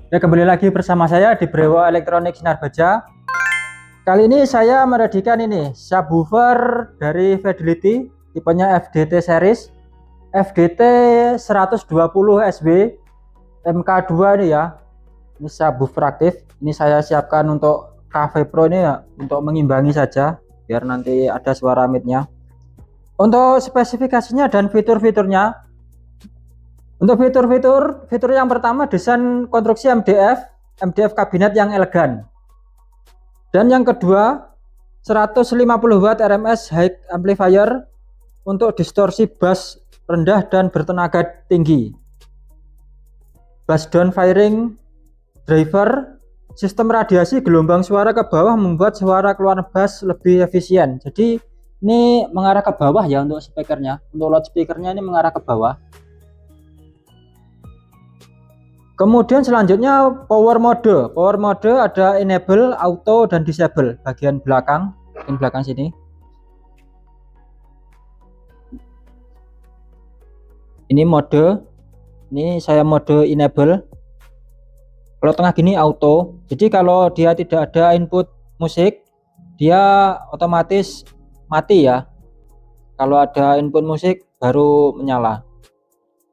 Ya, kembali lagi bersama saya di Brewo Elektronik Sinar Baja. Kali ini saya meredikan ini subwoofer dari Fidelity, tipenya FDT series, FDT 120 SW MK2 ini ya. Ini subwoofer aktif. Ini saya siapkan untuk Cafe Pro ini ya, untuk mengimbangi saja biar nanti ada suara midnya. Untuk spesifikasinya dan fitur-fiturnya, untuk fitur yang pertama, desain konstruksi MDF kabinet yang elegan. Dan yang kedua, 150 watt RMS high amplifier untuk distorsi bass rendah dan bertenaga tinggi. Bass down firing driver, sistem radiasi gelombang suara ke bawah membuat suara keluar bass lebih efisien. Jadi ini mengarah ke bawah ya untuk speakernya. Untuk loudspeakernya ini mengarah ke bawah. Kemudian selanjutnya power mode ada enable, auto, dan disable bagian belakang sini. Ini mode, ini saya mode enable. Kalau tengah gini auto, jadi kalau dia tidak ada input musik dia otomatis mati ya. Kalau ada input musik baru menyala.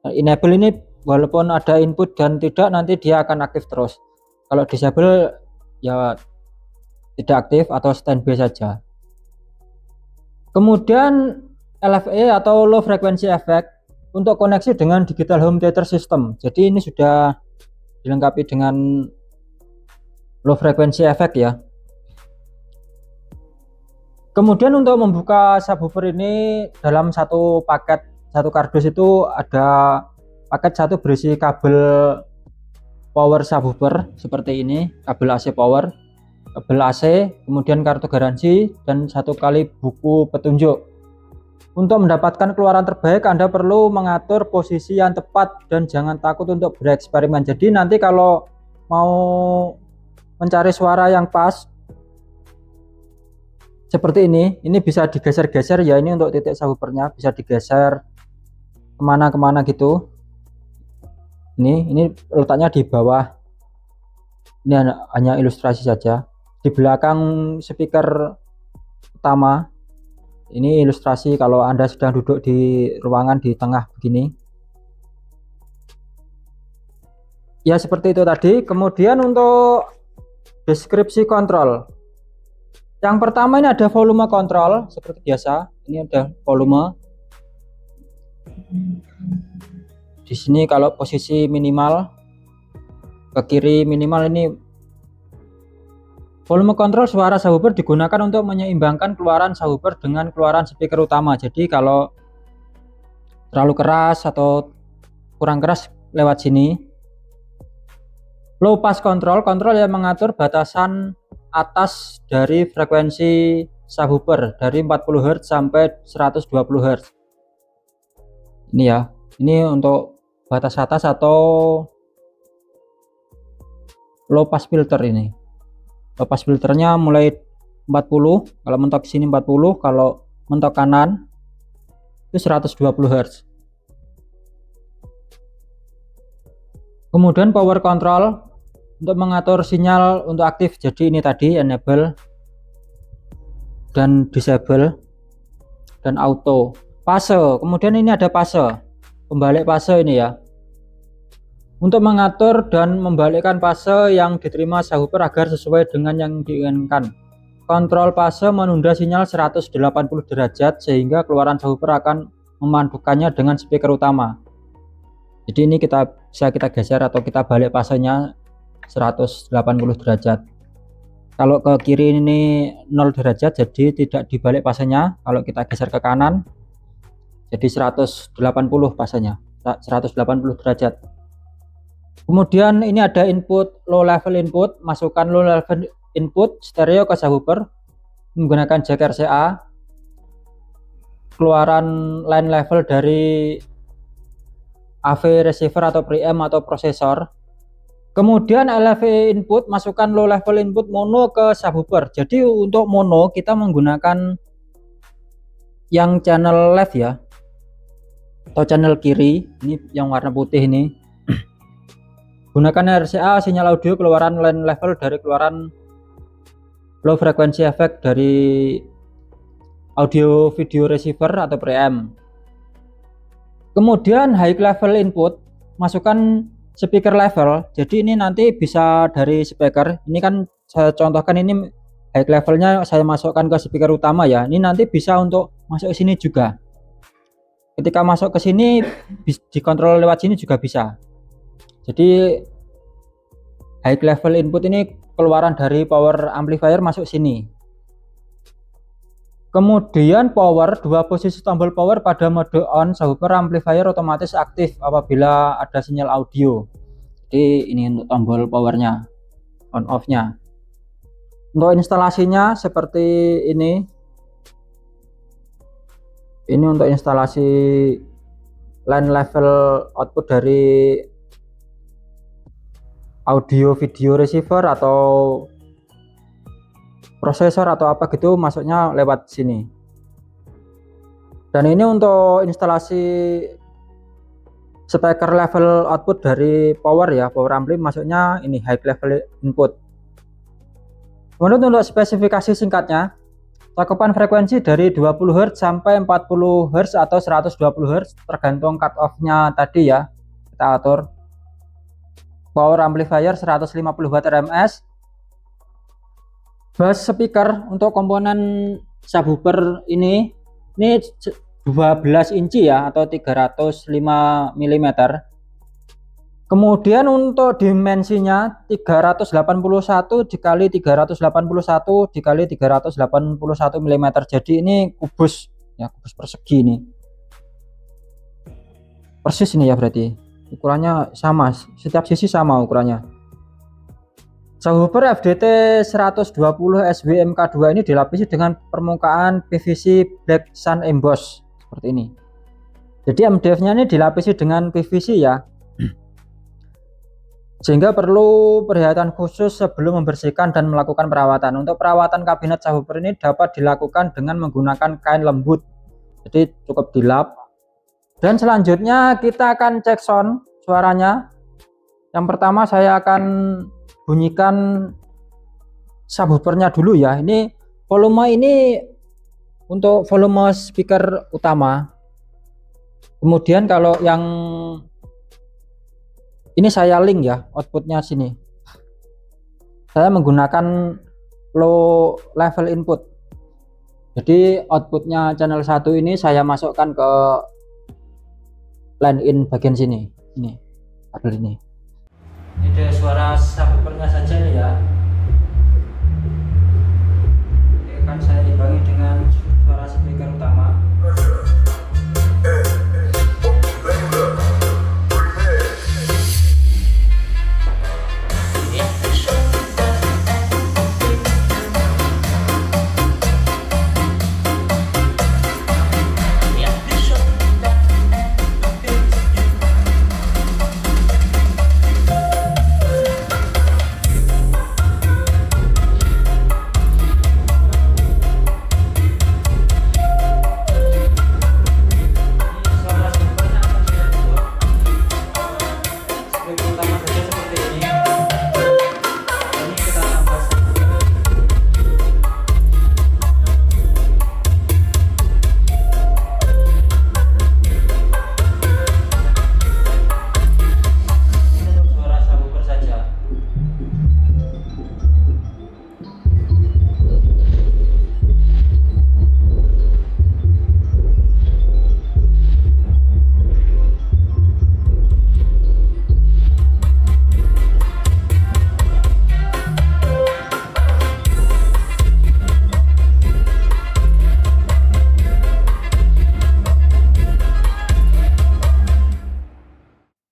Enable ini walaupun ada input dan tidak, nanti dia akan aktif terus. Kalau disable ya tidak aktif atau standby saja. Kemudian LFE atau low frequency effect untuk koneksi dengan digital home theater system. Jadi ini sudah dilengkapi dengan low frequency effect ya. Kemudian untuk membuka subwoofer ini dalam satu paket, satu kardus itu ada paket satu berisi kabel power subwoofer seperti ini, kabel AC power, kabel AC, kemudian kartu garansi, dan satu kali buku petunjuk. Untuk mendapatkan keluaran terbaik Anda perlu mengatur posisi yang tepat dan jangan takut untuk bereksperimen. Jadi nanti kalau mau mencari suara yang pas seperti ini bisa digeser-geser ya. Ini untuk titik subwoofernya bisa digeser kemana-kemana gitu. Ini letaknya di bawah. Ini hanya ilustrasi saja. Di belakang speaker utama ini ilustrasi kalau Anda sedang duduk di ruangan di tengah begini ya, seperti itu tadi. Kemudian untuk deskripsi kontrol, yang pertama ini ada volume kontrol seperti biasa. Ini ada volume di sini. Kalau posisi minimal ke kiri minimal, ini volume kontrol suara subwoofer digunakan untuk menyeimbangkan keluaran subwoofer dengan keluaran speaker utama. Jadi kalau terlalu keras atau kurang keras lewat sini. Low pass control yang mengatur batasan atas dari frekuensi subwoofer dari 40 Hz sampai 120 Hz. Ini ya, ini untuk batas atas atau low pass filter ini. Low pass filternya mulai 40, kalau mentok sini 40, kalau mentok kanan itu 120 Hz. Kemudian power control untuk mengatur sinyal untuk aktif. Jadi ini tadi enable dan disable dan auto. Fase, kemudian ini ada fase, pembalik fase ini ya, untuk mengatur dan membalikkan fase yang diterima subwoofer agar sesuai dengan yang diinginkan. Kontrol fase menunda sinyal 180 derajat sehingga keluaran subwoofer akan memandukannya dengan speaker utama. Jadi ini bisa kita geser atau kita balik fasenya 180 derajat. Kalau ke kiri ini 0 derajat, jadi tidak dibalik fasenya. Kalau kita geser ke kanan jadi 180 fasenya, 180 derajat. Kemudian ini ada input low level input, masukkan low level input stereo ke subwoofer menggunakan jack RCA. Keluaran line level dari AV receiver atau preamp atau prosesor. Kemudian LV input, masukkan low level input mono ke subwoofer. Jadi untuk mono kita menggunakan yang channel left ya, atau channel kiri, ini yang warna putih ini. Gunakan RCA sinyal audio keluaran line level dari keluaran low frequency effect dari audio video receiver atau preamp. Kemudian high level input, masukkan speaker level. Jadi ini nanti bisa dari speaker. Ini kan saya contohkan, ini high levelnya saya masukkan ke speaker utama ya. Ini nanti bisa untuk masuk ke sini juga. Ketika masuk ke sini dikontrol lewat sini juga bisa. Jadi high level input ini keluaran dari power amplifier masuk sini. Kemudian power, dua posisi tombol power pada mode on, subwoofer amplifier otomatis aktif apabila ada sinyal audio. Jadi ini untuk tombol powernya, on off nya. Untuk instalasinya seperti ini untuk instalasi line level output dari audio video receiver atau prosesor atau apa gitu, masuknya lewat sini. Dan ini untuk instalasi speaker level output dari power ya, power ampli, masuknya ini high level input. Kemudian untuk spesifikasi singkatnya, cakupan frekuensi dari 20 Hz sampai 40 Hz atau 120 Hz tergantung cut off nya tadi ya, kita atur. Power amplifier 150 Watt RMS. Bass speaker untuk komponen subwoofer ini 12 inci ya, atau 305 mm. Kemudian untuk dimensinya 381 dikali 381 dikali 381 mm. Jadi ini kubus ya, kubus persegi ini. Persis ini ya, berarti ukurannya sama, setiap sisi sama ukurannya. Subwoofer FDT 120 SW MK2 ini dilapisi dengan permukaan PVC Black Sun Emboss seperti ini. Jadi MDF nya ini dilapisi dengan PVC ya, sehingga perlu perhatian khusus sebelum membersihkan dan melakukan perawatan. Untuk perawatan kabinet subwoofer ini dapat dilakukan dengan menggunakan kain lembut, jadi cukup dilap. Dan selanjutnya kita akan cek sound suaranya. Yang pertama saya akan bunyikan subwoofernya dulu ya. Ini volume, ini untuk volume speaker utama. Kemudian kalau yang ini saya link ya, outputnya sini. Saya menggunakan low level input. Jadi outputnya channel 1 ini saya masukkan ke line in bagian sini. Ini kabel ini. Ini suara subwoofernya saja nih ya. Ini akan saya imbangi dengan suara speaker utama.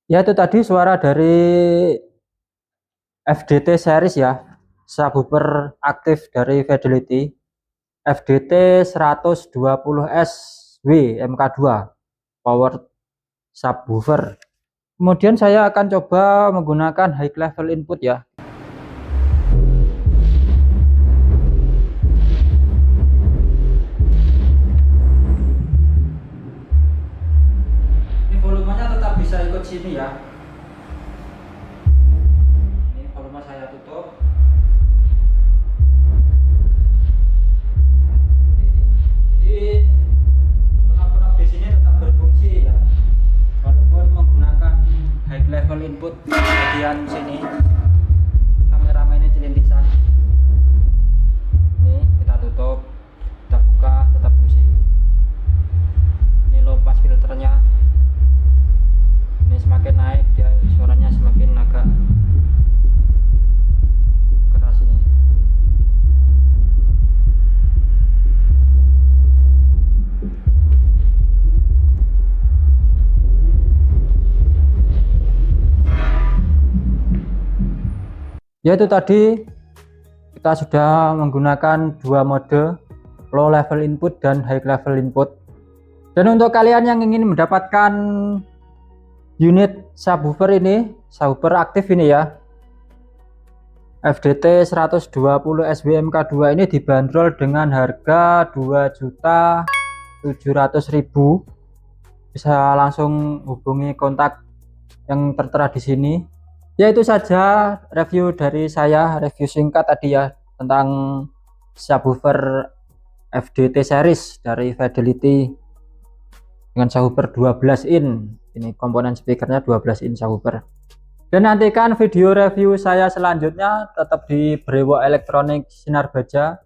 Ya, itu tadi suara dari FDT series ya, subwoofer aktif dari Fidelity, FDT 120 SW MK2 power subwoofer. Kemudian saya akan coba menggunakan high level input ya. Ini volumenya tetap bisa ikut sini ya. saya tutup. Jadi knop-knop di sini tetap berfungsi ya, walaupun menggunakan high level input di bagian sini. Kameramennya celintisan. Ini kita tutup, kita buka, tetap fungsi. Ini low pass filternya. Ini semakin naik dia suaranya semakin agak keras ini. Ya itu tadi kita sudah menggunakan dua mode, low level input dan high level input. Dan untuk kalian yang ingin mendapatkan unit subwoofer ini, subwoofer aktif ini ya, FDT 120 SWMK2 ini dibanderol dengan harga 2.700.000. Bisa langsung hubungi kontak yang tertera di sini. Ya itu saja review dari saya, review singkat tadi ya tentang subwoofer FDT series dari Fidelity dengan subwoofer 12 in. Ini komponen speakernya 12 in subwoofer. Dan nantikan video review saya selanjutnya tetap di Brewo Elektronik Sinar Baja.